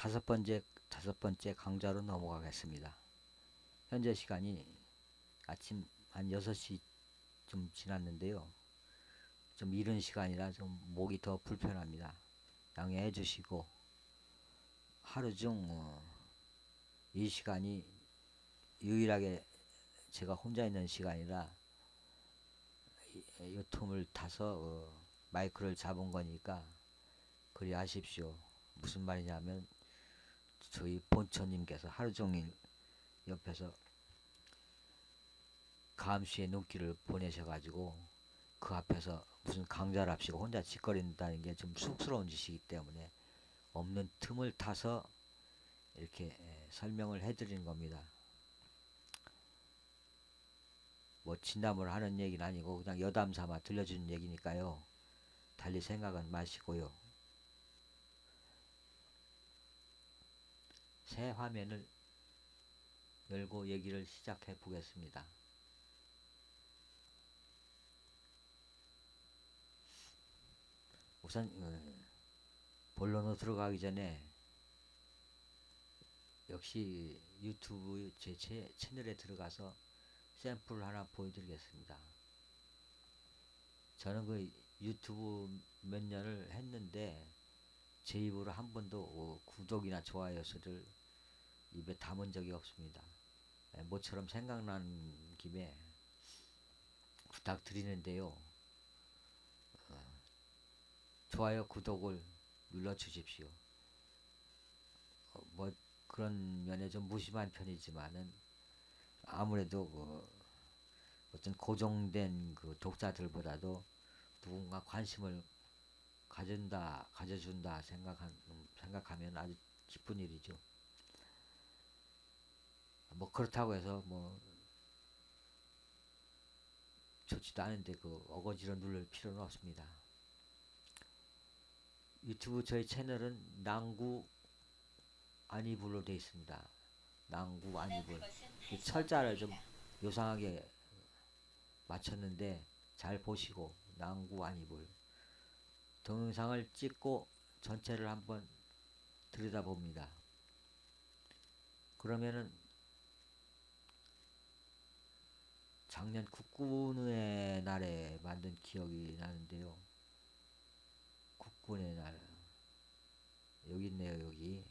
다섯 번째 강좌로 넘어가겠습니다. 현재 시간이 아침 한 6시쯤 지났는데요. 좀 이른 시간이라 좀 목이 더 불편합니다. 양해해 주시고, 하루 중 이 시간이 유일하게 제가 혼자 있는 시간이라 이 틈을 타서 마이크를 잡은 거니까 그리 하십시오. 무슨 말이냐면 저희 본처님께서 하루 종일 옆에서 감시의 눈길을 보내셔가지고 그 앞에서 무슨 강좌를 합시고 혼자 짓거린다는 게 좀 쑥스러운 짓이기 때문에 없는 틈을 타서 이렇게 설명을 해드리는 겁니다. 뭐 진담을 하는 얘기는 아니고 그냥 여담 삼아 들려주는 얘기니까요. 달리 생각은 마시고요. 새 화면을 열고 얘기를 시작해 보겠습니다. 우선 본론으로 들어가기 전에 역시 유튜브 제 채널에 들어가서 샘플 하나 보여드리겠습니다. 저는 그 유튜브 몇 년을 했는데 제 입으로 한 번도 구독이나 좋아요 수를 입에 담은 적이 없습니다. 모처럼 생각난 김에 부탁드리는데요. 좋아요, 구독을 눌러 주십시오. 뭐 그런 면에 좀 무심한 편이지만은 아무래도 어떤 고정된 그 독자들보다도 누군가 관심을 가져준다 생각하면 아주 기쁜 일이죠. 뭐 그렇다고 해서 뭐 좋지도 않은데 그 어거지로 누를 필요는 없습니다. 유튜브 저희 채널은 낭구 아니불로 되어 있습니다. 낭구 아니불. 철자를 좀 요상하게 맞췄는데 잘 보시고 낭구 아니불. 동영상을 찍고 전체를 한번 들여다봅니다. 그러면은 작년 국군의 날에 만든 기억이 나는데요. 국군의 날 여기 있네요. 여기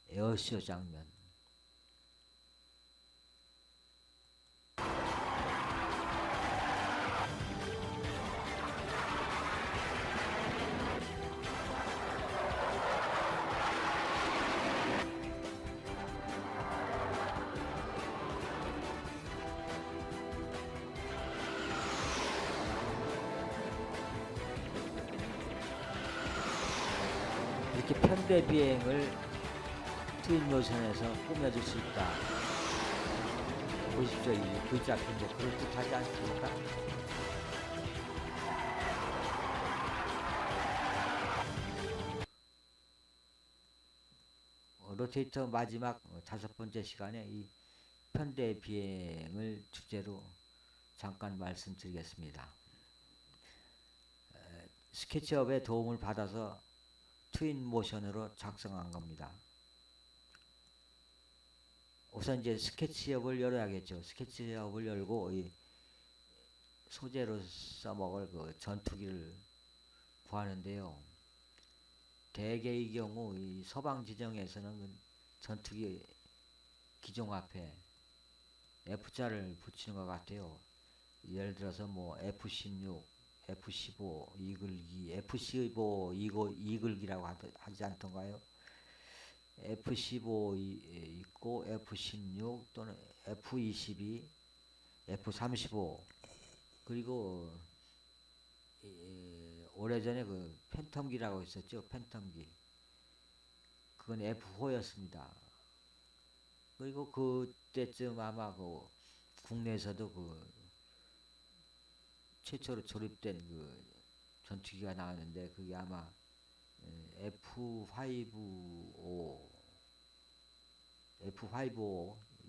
에어쇼 장면. 이렇게 편대 비행을 트윈모션에서 꾸며줄 수 있다. 보십시오. 이 V자 편대 그럴듯하지 않습니까? 로테이터 마지막 5번째 시간에 이 편대 비행을 주제로 잠깐 말씀드리겠습니다. 스케치업의 도움을 받아서 트윈 모션으로 작성한 겁니다. 우선 이제 스케치업을 열어야겠죠. 스케치업을 열고 이 소재로 써먹을 그 전투기를 구하는데요. 대개의 경우 이 서방 지정에서는 전투기 기종 앞에 F자를 붙이는 것 같아요. 예를 들어서 뭐 F-16, F-15 이글기, F-15 이글기라고 하지 않던가요? F-15 있고 F-16 또는 F-22, F-35 그리고 오래전에 그 팬텀기라고 있었죠. 팬텀기. 그건 F4였습니다. 그리고 그때쯤 아마 그 국내에서도 그 최초로 조립된 그 전투기가 나왔는데 그게 아마 F5O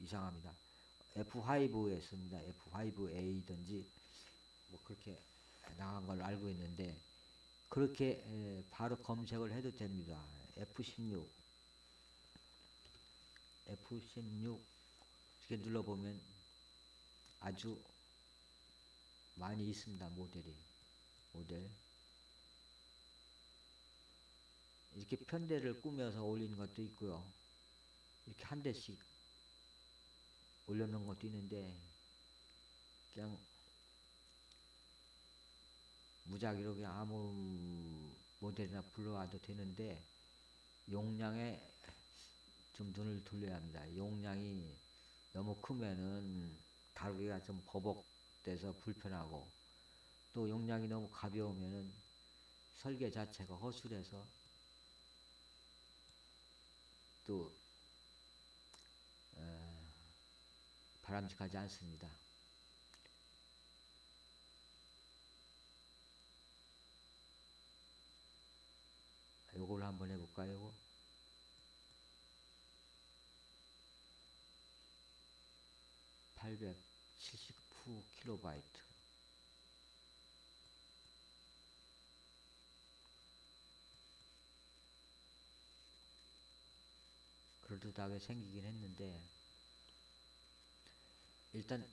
이상합니다. F5였습니다. F5A든지 뭐 그렇게 나간 걸로 알고 있는데 그렇게 바로 검색을 해도 됩니다. F16 F16 이렇게 눌러보면 아주 많이 있습니다. 모델 이렇게 편대를 꾸며서 올리는 것도 있고요. 이렇게 한 대씩 올려놓은 것도 있는데 그냥 무작위로 그냥 아무 모델이나 불러와도 되는데 용량에 좀 눈을 돌려야 합니다. 용량이 너무 크면은 다루기가 좀 버벅대서 불편하고, 또 용량이 너무 가벼우면은 설계 자체가 허술해서 또 바람직하지 않습니다. 요걸 한번 해볼까요? 879KB. 그럴듯하게 생기긴 했는데, 일단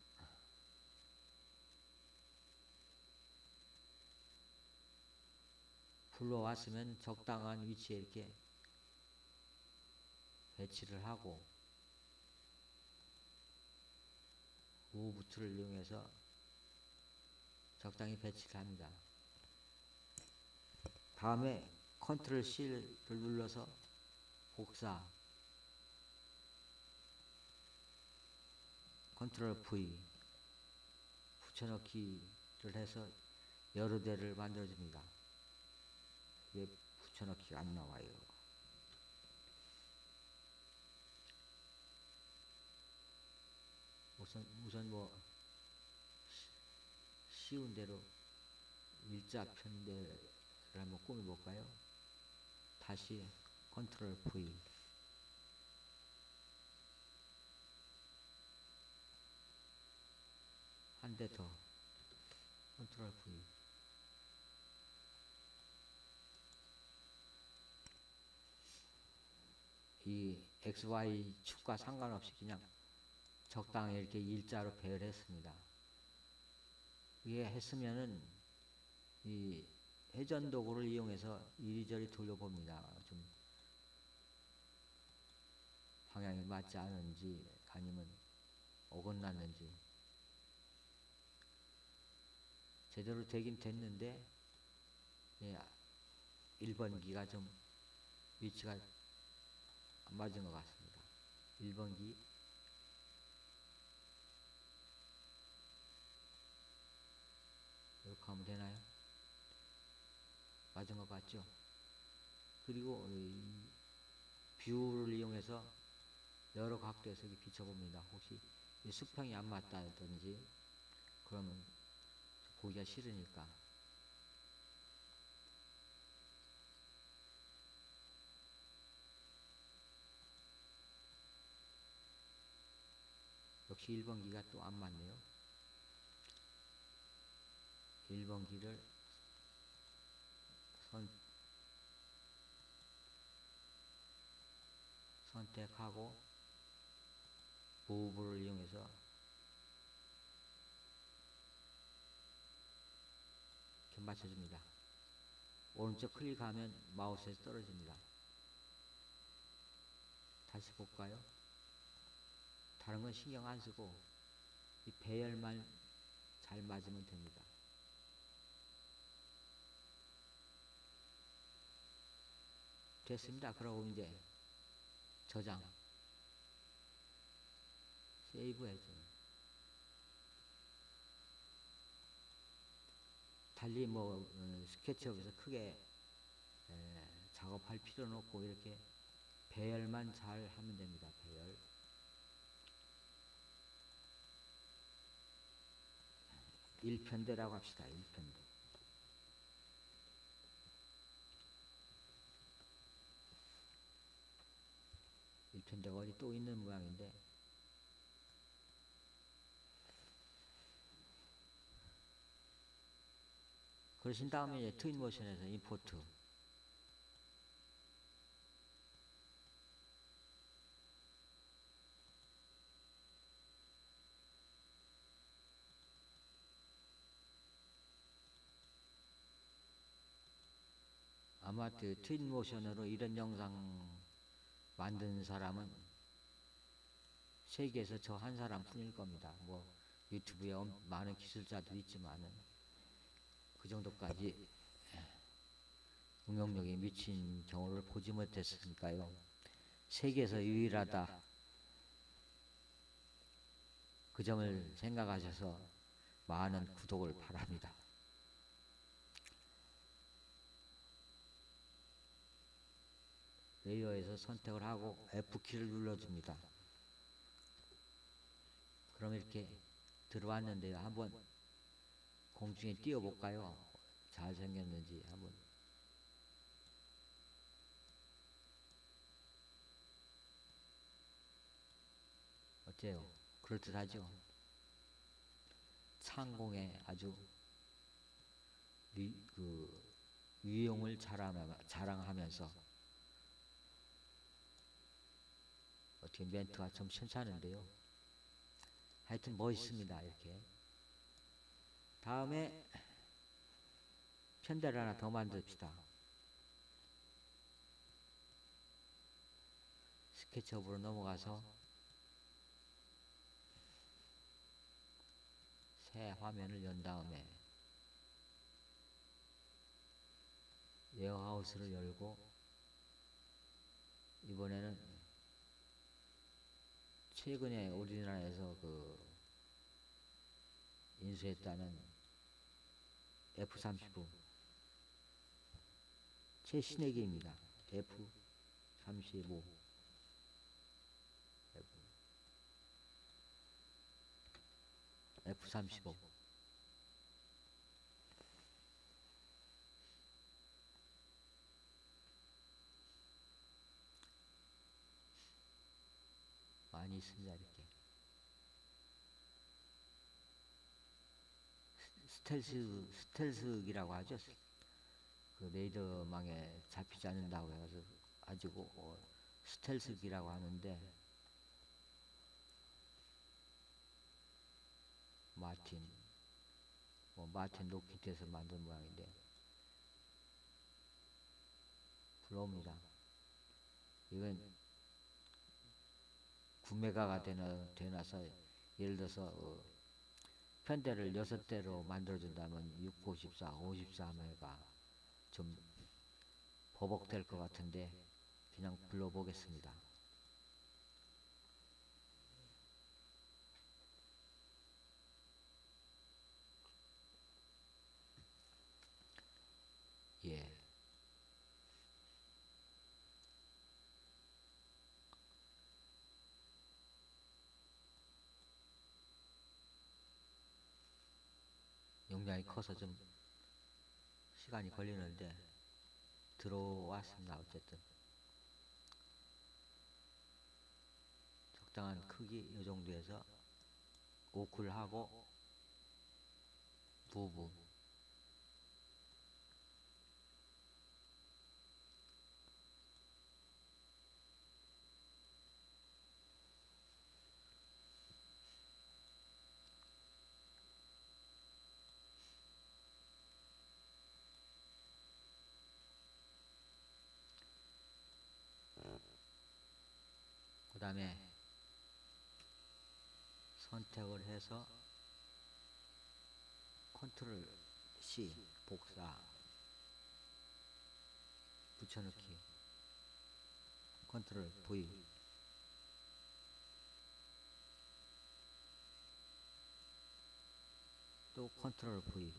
불러왔으면 적당한 위치에 이렇게 배치를 하고 우부트를 이용해서 적당히 배치를 합니다. 다음에 컨트롤 C를 눌러서 복사, 컨트롤 V 붙여넣기를 해서 여러 대를 만들어줍니다. 이게 붙여넣기가 안 나와요. 우선 뭐 쉬운 대로 일자 편대를 한번 꾸며볼까요? 다시 컨트롤 V, 한 대 더 컨트롤 V, 이 XY 축과 상관없이 그냥 적당히 이렇게 일자로 배열했습니다. 이게 했으면은 이 회전 도구를 이용해서 이리저리 돌려봅니다. 좀 방향이 맞지 않은지 아니면 어긋났는지. 제대로 되긴 됐는데 1번기가 좀 위치가 안 맞은 것 같습니다. 1번기 이렇게 하면 되나요? 맞은 것 같죠? 그리고 이 뷰를 이용해서 여러 각도에서 비춰봅니다. 혹시 수평이 안 맞다든지 그러면 보기가 싫으니까. 역시 1번기가 또 안 맞네요. 1번기를 선택하고 무브를 이용해서 이렇게 맞춰줍니다. 오른쪽 클릭하면 마우스에서 떨어집니다. 다시 볼까요? 다른 건 신경 안 쓰고 이 배열만 잘 맞으면 됩니다. 됐습니다. 그러고 이제 저장, 세이브 해줘. 달리 뭐 스케치업에서 크게 작업할 필요는 없고 이렇게 배열만 잘 하면 됩니다. 배열. 1편대라고 합시다. 1편대. 일편대가 어디 또 있는 모양인데, 그러신 다음에 이제 트윈모션에서 임포트, 아마 트윈 모션으로 이런 영상 만든 사람은 세계에서 저 한 사람 뿐일 겁니다. 뭐 유튜브에 많은 기술자들이 있지만은 그 정도까지 응용력이 미친 경우를 보지 못했으니까요. 세계에서 유일하다. 그 점을 생각하셔서 많은 구독을 바랍니다. 레이어에서 선택을 하고 F키를 눌러줍니다. 그럼 이렇게 들어왔는데요. 한번 공중에 띄워볼까요? 잘 생겼는지 한번. 어때요? 그럴듯하죠? 창공에 아주 유용을 자랑하면서 어떻게 멘트가 좀 괜찮은데요. 하여튼 멋있습니다. 이렇게. 다음에 편대를 하나 더 만듭시다. 스케치업으로 넘어가서 새 화면을 연 다음에 웨어하우스를 열고 이번에는 최근에 우리나라에서 인수했다는 F-35 최신의 기입니다. F-35 F-35 많이 있습니다. 이렇게 스텔스기라고 하죠. 그 레이더망에 잡히지 않는다고 해서 가지고 스텔스기라고 하는데 마틴 로키트에서 만든 모양인데 부러웁니다. 이건 구매가가 되나서 예를 들어서 편대를 6대로 만들어준다면 6, 9, 14, 54매가 좀 버벅될 것 같은데 그냥 불러보겠습니다. 예. 용량이 커서 좀 시간이 걸리는데 들어왔습니다. 어쨌든 적당한 크기 이 정도에서 오클하고 부분 그 다음에 선택을 해서 컨트롤 C 복사 붙여넣기 컨트롤 V 또 컨트롤 V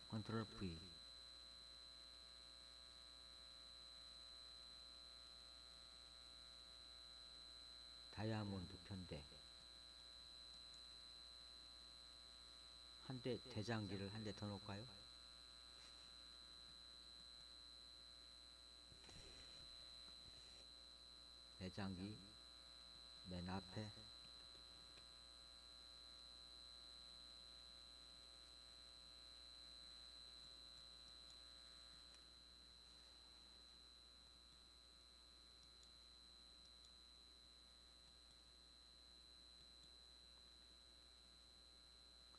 컨트롤 V 다이아몬드 편대 한 대 대장기를 한 대 더 놓을까요? 대장기 맨 앞에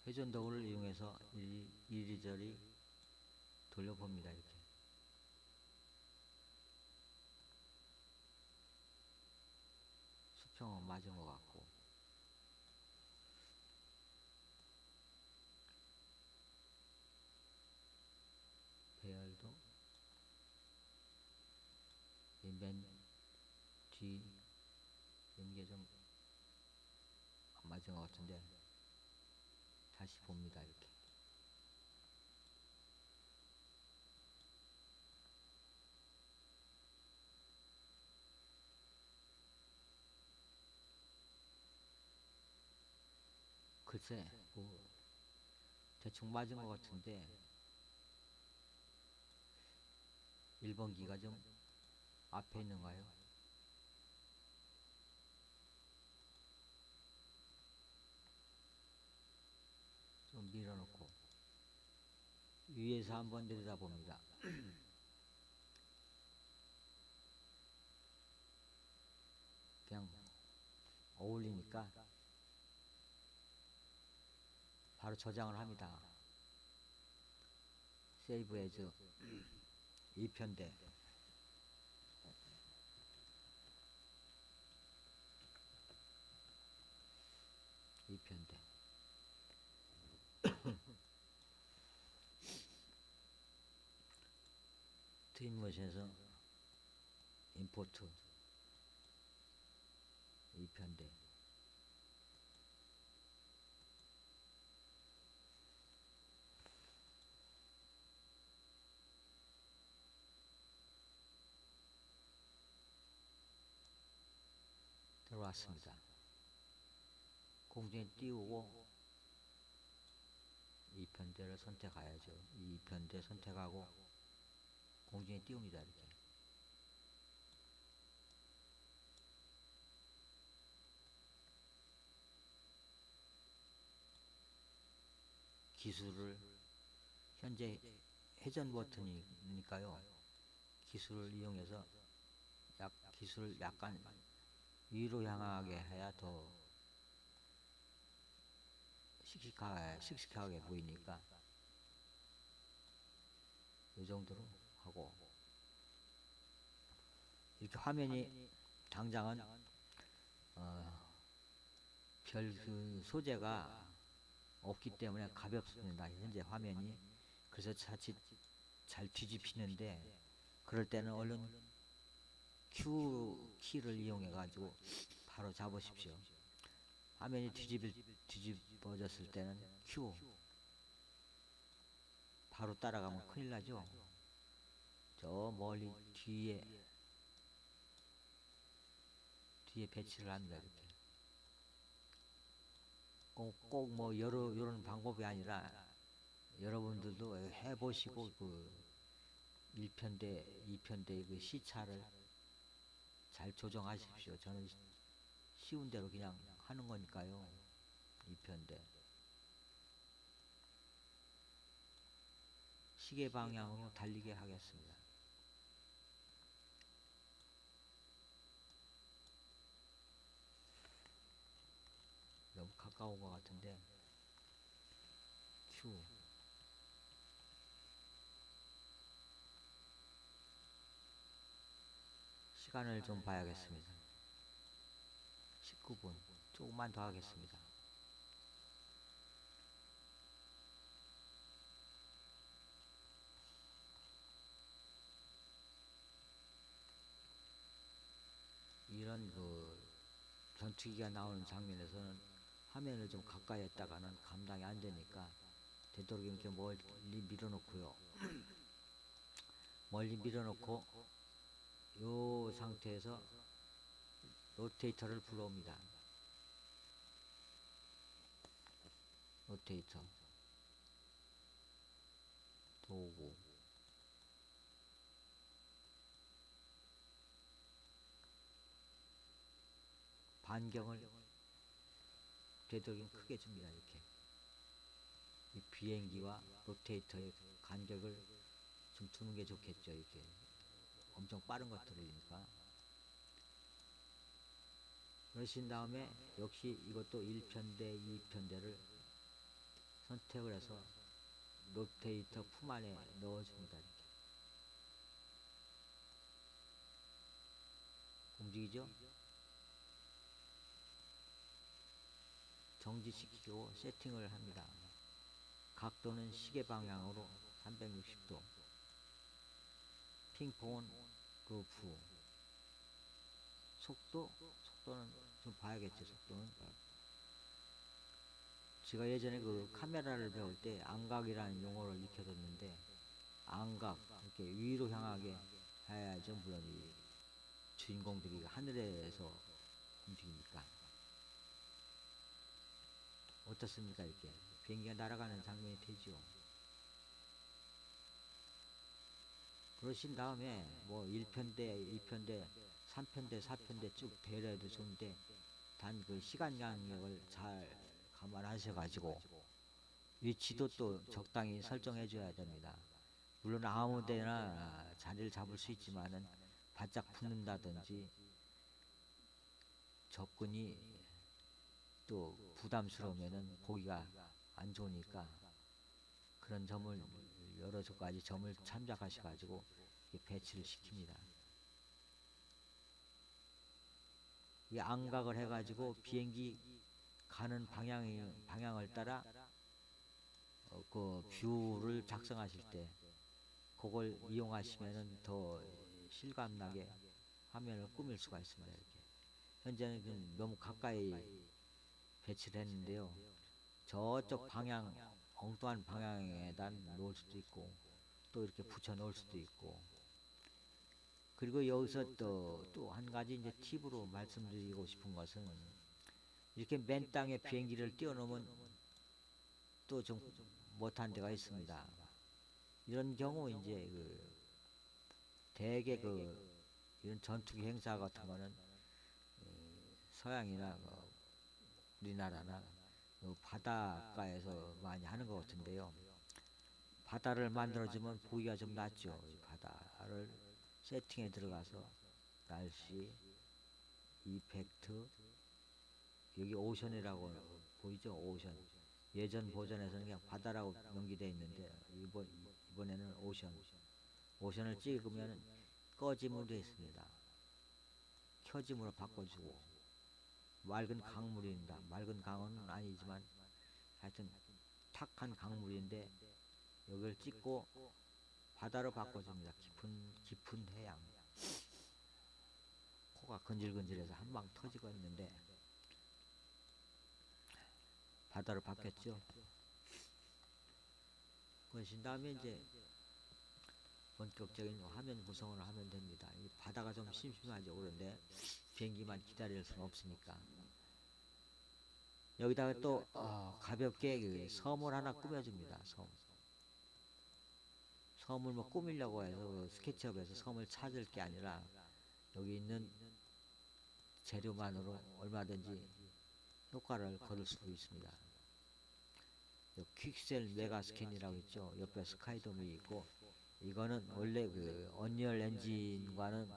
회전도구를 이용해서 이리저리 돌려봅니다. 이렇게. 수평은 맞은 것 같고. 배열도 맨 뒤 있는 게 좀 안 맞은 것 같은데 다시 봅니다. 이렇게. 글쎄, 뭐 대충 맞은 것 같은데 1번 기가 좀 앞에 있는가요? 좀 밀어놓고 위에서 한번 내려다봅니다. 그냥 어울리니까 바로 저장을 합니다. 세이브 에즈 2편대. 트윈머신에서 임포트 2편대. 들어왔습니다. 공중에 띄우고 2편대를 선택해야죠. 2편대 선택하고 공중에 띄웁니다. 이렇게. 기술을 현재 회전 버튼이니까요. 기술을 이용해서 기술을 약간 위로 향하게 해야 더 씩씩하게 보이니까 이 정도로 하고, 이렇게 화면이 당장은 별 그 소재가 없기 때문에 가볍습니다. 현재 화면이. 그래서 자칫 잘 뒤집히는데 그럴 때는 얼른 Q 키를 이용해 가지고 바로 잡으십시오. 화면이 뒤집어졌을 때는 Q 바로 따라가면 큰일 나죠. 저 멀리 뒤에 배치를 합니다. 이렇게. 꼭 뭐 이런 방법이 아니라 여러분들도 해보시고 그 1편대, 2편대 그 시차를 잘 조정하십시오. 저는 쉬운 대로 그냥 하는 거니까요. 2편대. 시계 방향으로 달리게 하겠습니다. 너무 가까운 것 같은데 Q 시간을 좀 봐야겠습니다. 19분. 조금만 더 하겠습니다. 이런 그 전투기가 나오는 장면에서는 화면을 좀 가까이 했다가는 감당이 안 되니까 되도록이면 이렇게 멀리 밀어놓고요. 멀리 밀어놓고 이 상태에서 로테이터를 불러옵니다. 로테이터 도구 반경을 되도록이면 크게 줍니다. 이렇게. 이 비행기와 로테이터의 간격을 좀 두는 게 좋겠죠. 이렇게 엄청 빠른 것들이니까. 그러신 다음에 역시 이것도 1편대, 2편대를 선택을 해서 노테이터 품 안에 넣어줍니다. 이렇게 움직이죠? 정지시키고 세팅을 합니다. 각도는 시계 방향으로 360도. 핑퐁은 루프. 속도는 좀 봐야겠죠. 속도는 제가 예전에 그 카메라를 배울 때 안각이라는 용어를 익혀뒀는데, 안각 이렇게 위로 향하게 해야죠. 물론 이 주인공들이 하늘에서 움직이니까. 어떻습니까? 이렇게 비행기가 날아가는 장면이 되죠. 그러신 다음에 뭐 1편대, 2편대, 3편대, 4편대 쭉 대려도 좋은데, 단 그 시간 양력을 잘 감안하셔가지고 위치도 또 적당히 설정해 줘야 됩니다. 물론 아무 데나 자리를 잡을 수 있지만은 바짝 붙는다든지 접근이 또 부담스러우면은 보기가 안 좋으니까 그런 점을 여러 가지 점을 참작하셔가지고 배치를 시킵니다. 이 안각을 해가지고 비행기 가는 방향을 따라 그 뷰를 작성하실 때 그걸 이용하시면은 더 실감나게 화면을 꾸밀 수가 있습니다. 이렇게 현재는 너무 가까이 배치를 했는데요. 저쪽 방향, 엉뚱한 방향에다 놓을 수도 있고 또 이렇게 붙여 놓을 수도 있고, 그리고 여기서 또 한 가지 이제 팁으로 말씀드리고 싶은 것은, 이렇게 맨 땅에 비행기를 띄워놓으면 또 좀 못한 데가 있습니다. 이런 경우 이제 그 대개 그 이런 전투기 행사 같은 거는 서양이나 우리나라나 바닷가에서 많이 하는 것 같은데요. 바다를 만들어주면 보기가 좀 낫죠. 이 바다를 세팅에 들어가서 날씨, 이펙트, 여기 오션이라고 보이죠? 오션. 예전 버전에서는 그냥 바다라고 명기되어 있는데 이번에는 오션. 오션을 찍으면 꺼짐으로 되어 있습니다. 켜짐으로 바꿔주고, 맑은 강물입니다. 맑은 강은 아니지만 하여튼 탁한 강물인데 여기를 찍고 바다로 바꿔줍니다. 깊은 해양. 코가 근질근질해서 한 방 터지고 있는데 바다로 바뀌었죠. 그러신 다음에 이제 본격적인 화면 구성을 하면 됩니다. 이 바다가 좀 심심하죠. 그런데 비행기만 기다릴 수는 없으니까 여기다가 또 가볍게 그 섬을 하나 꾸며줍니다. 섬을 뭐 꾸미려고 해서 스케치업에서 섬을 찾을 게 아니라 여기 있는 재료만으로 얼마든지 효과를 거둘 수 있습니다. 퀵셀 메가 스캔이라고 있죠. 옆에 스카이돔이 있고, 이거는 원래 그 언리얼 엔진과는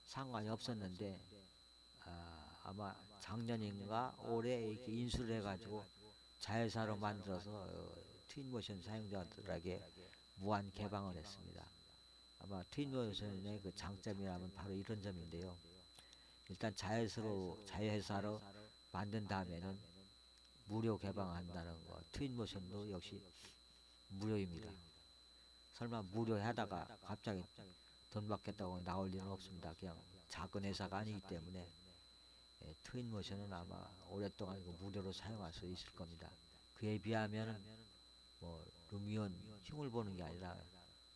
상관이 없었는데 아마 작년인가 올해 이렇게 인수를 해가지고 자회사로 만들어서 트윈모션 사용자들에게 무한 개방을 했습니다. 아마 트윈모션의 그 장점이라면 바로 이런 점인데요. 일단 자회사로 만든 다음에는 무료 개방한다는 거. 트윈모션도 역시 무료입니다. 설마 무료 하다가 갑자기 돈 받겠다고 나올 일은 없습니다. 그냥 작은 회사가 아니기 때문에 트윈모션은 아마 오랫동안 무료로 사용할 수 있을 겁니다. 그에 비하면 뭐 루미온 흉을 보는 게 아니라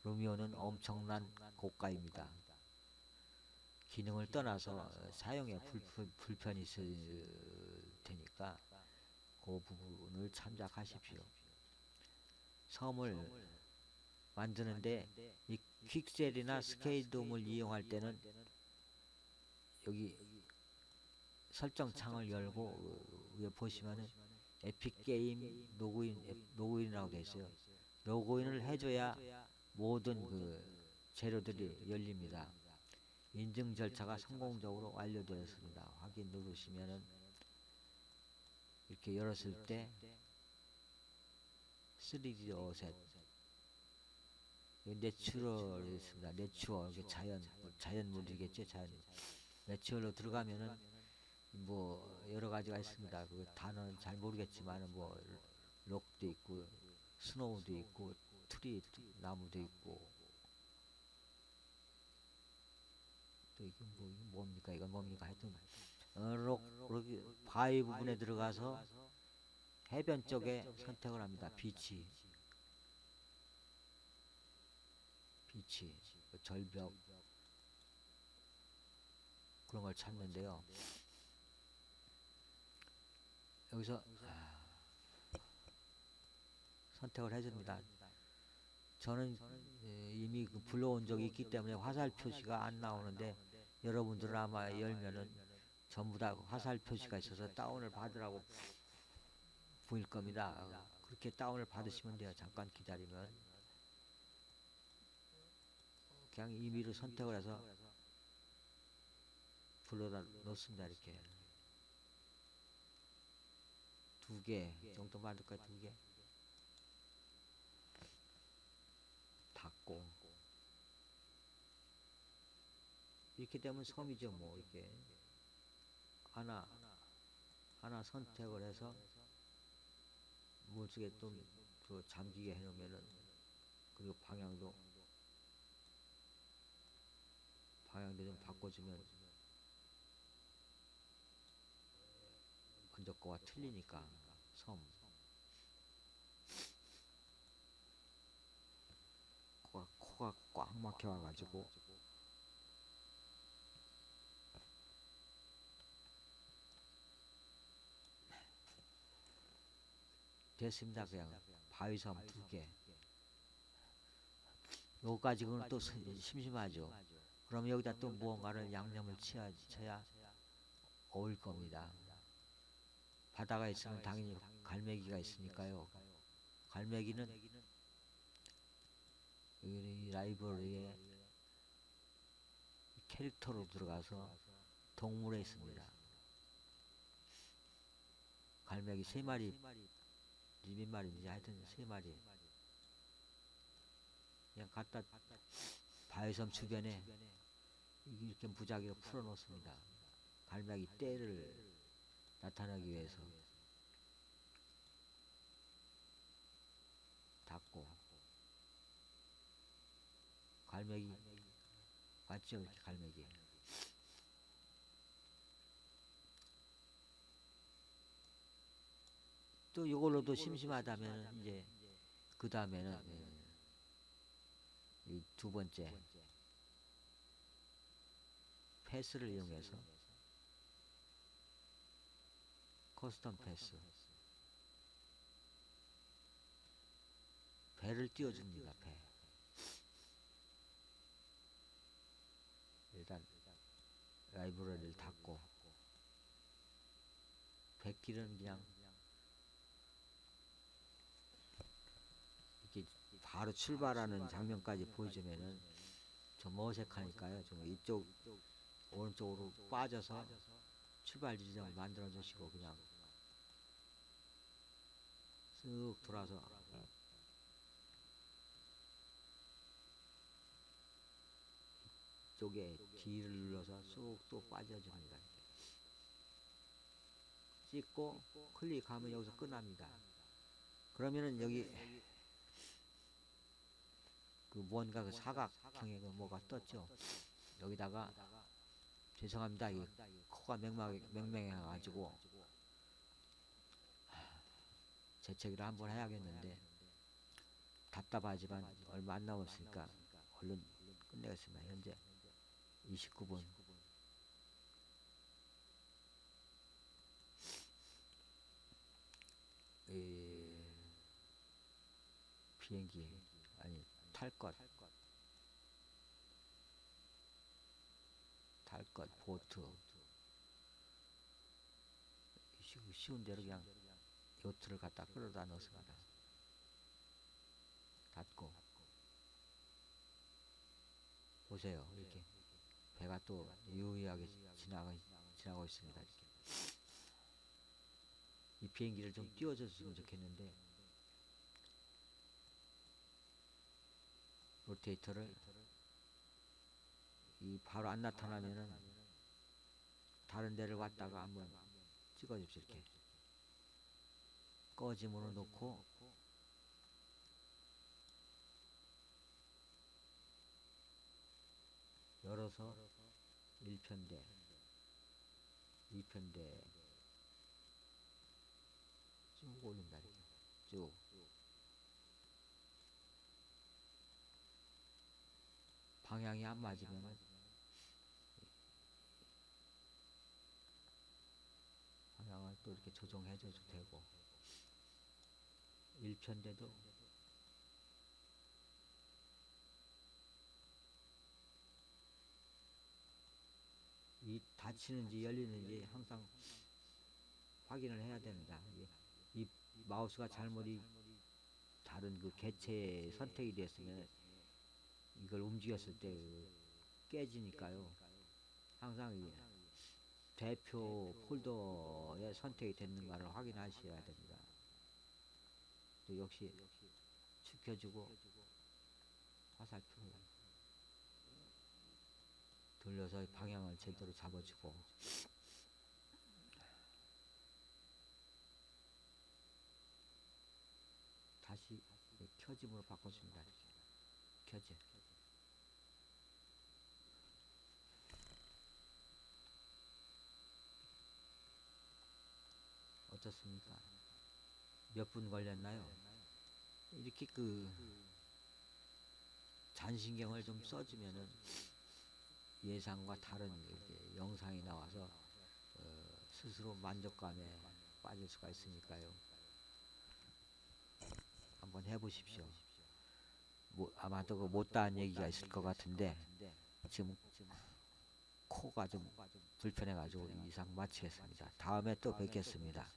루미온은 엄청난 고가입니다. 기능을 떠나서 사용에 불편이 있을 테니까 그 부분을 참작하십시오. 섬을 만드는데 이 퀵셀이나 스케이돔을 이용할 때는 여기 설정 창을 열고 위에 보시면은 에픽 게임 로그인이라고 되어 있어요. 로그인을 해줘야 모든 그 재료들이 열립니다. 인증 절차가 성공적으로 완료되었습니다. 확인 누르시면은 이렇게 열었을 때 3D 어셋. 내추럴이 있습니다. 내추럴, 이게 자연물이겠죠. 내추럴로 들어가면은 뭐 여러 가지가 있습니다. 그 단어는 잘 모르겠지만 뭐 록도 있고 스노우도 있고 트리 나무도 있고 또 이게 뭐 이게 뭡니까? 이건 뭡니까? 하여튼 록이 바위 부분에 들어가서 해변 쪽에 선택을 합니다. 비치, 그 절벽 그런 걸 찾는데요. 여기서 선택을 해줍니다. 저는 이미 그 불러온 적이 있기 때문에 화살 표시가 안 나오는데 여러분들은 아마 열면은 전부 다 화살 표시가 있어서 다운을 받으라고 보일 겁니다. 그렇게 다운을 받으시면 돼요. 잠깐 기다리면 그냥 임의로 선택을 해서 불러다 놓습니다. 이렇게 2개 정도 만들까요? 2개 닫고 이렇게 되면 섬이죠. 뭐 이렇게 하나 선택을 해서 물속에 좀 잠기게 해놓으면은 그리고 방향도 좀 바꿔주면 먼저 거와 틀리니까 섬 코가 꽉 막혀와가지고 됐습니다. 그냥 바위섬 2개 요거까지는 또 심심하죠. 그럼 여기다 또 무언가를 양념을 쳐야 어울 겁니다. 바다가 있으면 당연히 갈매기가 있으니까요. 갈매기는 이 라이브러리에 캐릭터로 들어가서 동물에 있습니다. 갈매기 3마리, 몇 마리인지 하여튼 3마리. 그냥 갖다 바위섬 주변에 이렇게 무작위로 풀어놓습니다. 갈매기 떼를 나타내기 위해서 닫고 갈매기 맞죠? 이렇게 갈매기 또 이걸로도 심심하다면 이제 그 다음에는 이 2번째 패스를 이용해서 커스텀 패스 배를 띄워줍니다. 배 일단 라이브러리를 닫고 뱃길은 그냥 이렇게 바로 출발하는 장면까지 보여주면은 좀 어색하니까요. 좀 이쪽 오른쪽으로 빠져서 출발 지점을 만들어 주시고 그냥 쓱 돌아서 이쪽에 D를 눌러서 쑥 또 빠져줍니다. 찍고 클릭하면 여기서 끝납니다. 그러면은 여기 그 뭔가 그 사각형의 그 뭐가 떴죠. 여기다가 죄송합니다. 이 코가 맹맹해가지고 재채기를 한번 해야겠는데 답답하지만 얼마 안 남았으니까 얼른 끝내겠습니다. 현재 29분. 비행기 아니 탈 것 보트 쉬운 대로 그냥 요트를 갖다 끌어다 넣습니다. 닫고 보세요. 이렇게 배가 또 유유하게 지나고 있습니다. 이렇게. 이 비행기를 좀 띄워줬으면 좋겠는데 로테이터를 이 바로 안 나타나면은 다른 데를 왔다가 한번 찍어줍시오. 이렇게 꺼짐으로 놓고 열어서 1편대 2편대 쭉 올린다. 이렇게 쭉 방향이 안 맞으면 방향을 또 이렇게 조정해 줘도 되고 1편대도 이 닫히는지 열리는지 항상 확인을 해야 됩니다. 이 마우스가 잘못 다른 그 개체에 선택이 됐으면 이걸 움직였을 때 깨지니까요. 항상 이 대표 폴더에 선택이 됐는가를 확인하셔야 됩니다. 또 역시 축혀주고 화살표 돌려서 방향을 제대로 잡아주고 다시 켜짐으로 바꿔줍니다. 켜짐. 어떻습니까? 몇 분 걸렸나요? 이렇게 그 잔신경을 좀 써주면은 예상과 다른 이렇게 영상이 나와서 스스로 만족감에 빠질 수가 있으니까요. 한번 해보십시오. 아마도 그 못다한 얘기가 있을 것 같은데 지금 코가 좀 불편해가지고 이상 마치겠습니다. 다음에 또 뵙겠습니다.